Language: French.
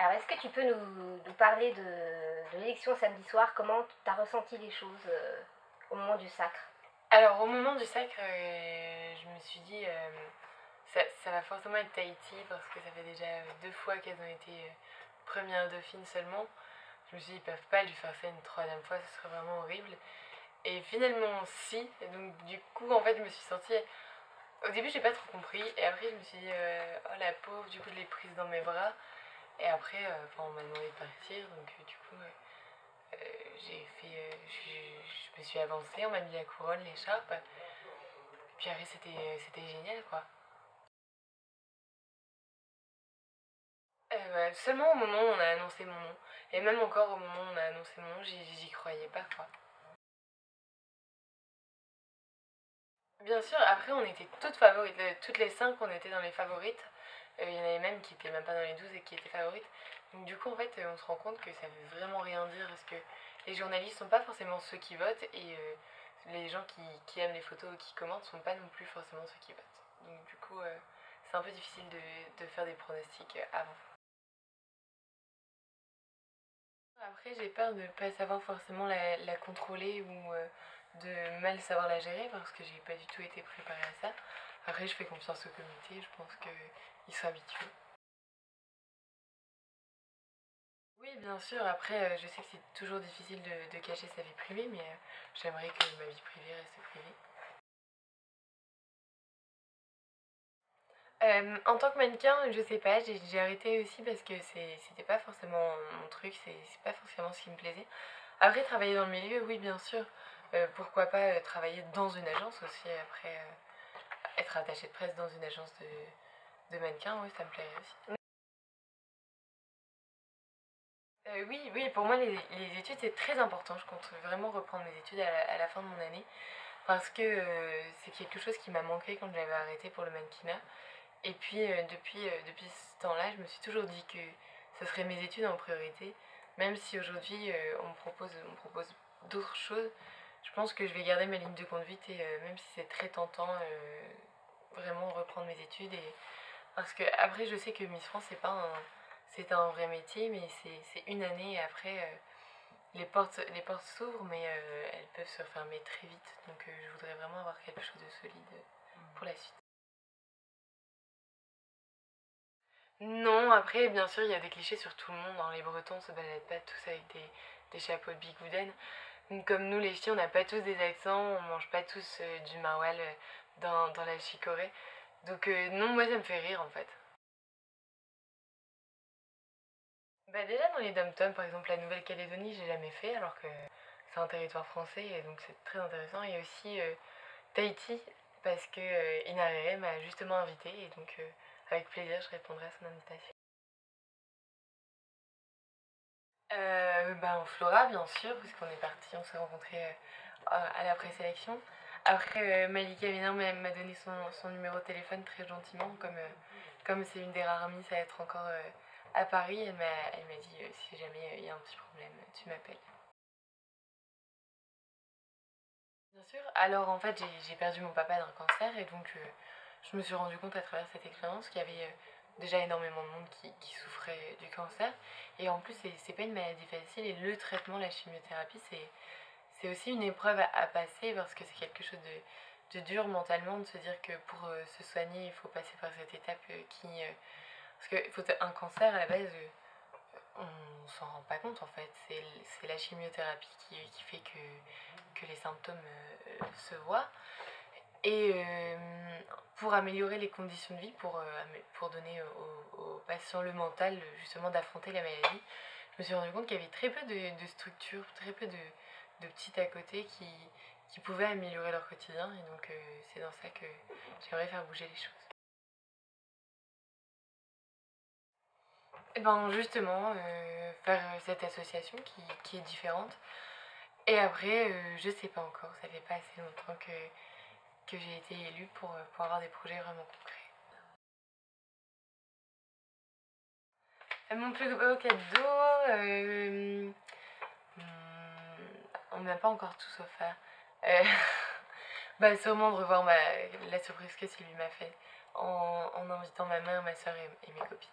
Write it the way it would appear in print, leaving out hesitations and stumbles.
Alors, est-ce que tu peux nous parler de l'élection samedi soir? Comment tu as ressenti les choses au moment du sacre? Alors, au moment du sacre, je me suis dit, ça va forcément être Tahiti parce que ça fait déjà 2 fois qu'elles ont été premières dauphines seulement. Je me suis dit, ils peuvent pas lui faire ça une troisième fois, ce serait vraiment horrible. Et finalement, si. Et donc, du coup, en fait, je me suis sentie. Au début, j'ai pas trop compris. Et après, je me suis dit, oh la pauvre, du coup, je l'ai prise dans mes bras. Et après, on m'a demandé de partir. Donc, du coup, j'ai fait. Je me suis avancée, on m'a mis la couronne, l'écharpe. Puis après, c'était génial, quoi. Ouais, seulement au moment où on a annoncé mon nom. Et même encore au moment où on a annoncé mon nom, j'y croyais pas, quoi. Bien sûr, après on était toutes favorites, toutes les 5 on était dans les favorites. Il y en avait même qui étaient même pas dans les 12 et qui étaient favorites. Donc du coup en fait on se rend compte que ça veut vraiment rien dire parce que les journalistes sont pas forcément ceux qui votent et les gens qui aiment les photos ou qui commentent sont pas non plus forcément ceux qui votent. Donc du coup c'est un peu difficile de faire des pronostics avant. Après j'ai peur de ne pas savoir forcément la contrôler ou de mal savoir la gérer parce que j'ai pas du tout été préparée à ça. Après, je fais confiance au comité, je pense qu'ils sont habitués. Oui, bien sûr, après, je sais que c'est toujours difficile de cacher sa vie privée, mais j'aimerais que ma vie privée reste privée. En tant que mannequin, je sais pas, j'ai arrêté aussi parce que c'était pas forcément mon truc, c'est pas forcément ce qui me plaisait. Après, travailler dans le milieu, oui, bien sûr. Pourquoi pas travailler dans une agence aussi, après être attaché de presse dans une agence de mannequins, oui, ça me plairait aussi. Oui, oui, pour moi les études c'est très important. Je compte vraiment reprendre mes études à la fin de mon année parce que c'est quelque chose qui m'a manqué quand je l'avais arrêté pour le mannequinat. Et puis depuis ce temps-là, je me suis toujours dit que ce serait mes études en priorité. Même si aujourd'hui on me propose d'autres choses, je pense que je vais garder ma ligne de conduite et même si c'est très tentant, vraiment reprendre mes études. Parce que après je sais que Miss France c'est un vrai métier, mais c'est une année et après les portes s'ouvrent, mais elles peuvent se refermer très vite. Donc je voudrais vraiment avoir quelque chose de solide pour la suite. Non, après, bien sûr, il y a des clichés sur tout le monde, hein. Les Bretons se baladent pas tous avec des chapeaux de bigouden. Comme nous, les ch'tis, on n'a pas tous des accents, on mange pas tous du maroilles dans la chicorée. Donc non, moi, ça me fait rire, en fait. Bah déjà, dans les dom-toms, par exemple, la Nouvelle-Calédonie, j'ai jamais fait, alors que c'est un territoire français, et donc c'est très intéressant. Et aussi Tahiti, parce que Inarere m'a justement invitée, et donc avec plaisir, je répondrai à son invitation. En Flora, bien sûr, parce qu'on est parti, on s'est rencontrés à la présélection. Après, Malika Ménin m'a donné son numéro de téléphone très gentiment, comme c'est une des rares miss à être encore à Paris. Elle m'a dit si jamais il y a un petit problème, tu m'appelles. Bien sûr. Alors en fait, j'ai perdu mon papa d'un cancer et donc je me suis rendu compte à travers cette expérience qu'il y avait déjà énormément de monde qui souffrait du cancer. Et en plus, c'est pas une maladie facile et le traitement, la chimiothérapie, c'est aussi une épreuve à passer parce que c'est quelque chose de dur mentalement de se dire que pour se soigner, il faut passer par cette étape parce qu'un cancer, à la base, on s'en rend pas compte en fait. C'est la chimiothérapie qui fait que les symptômes se voient. Et pour améliorer les conditions de vie, pour donner aux patients le mental justement d'affronter la maladie, je me suis rendu compte qu'il y avait très peu de structures, très peu de petits à côté qui pouvaient améliorer leur quotidien. Et donc c'est dans ça que j'aimerais faire bouger les choses. Et ben justement, faire cette association qui est différente. Et après, je sais pas encore, ça fait pas assez longtemps que j'ai été élue pour avoir des projets vraiment concrets. Mon plus beau cadeau, on n'a pas encore tous offert. Euh, sûrement de revoir la surprise que Sylvie m'a fait en invitant ma mère, ma soeur et mes copines.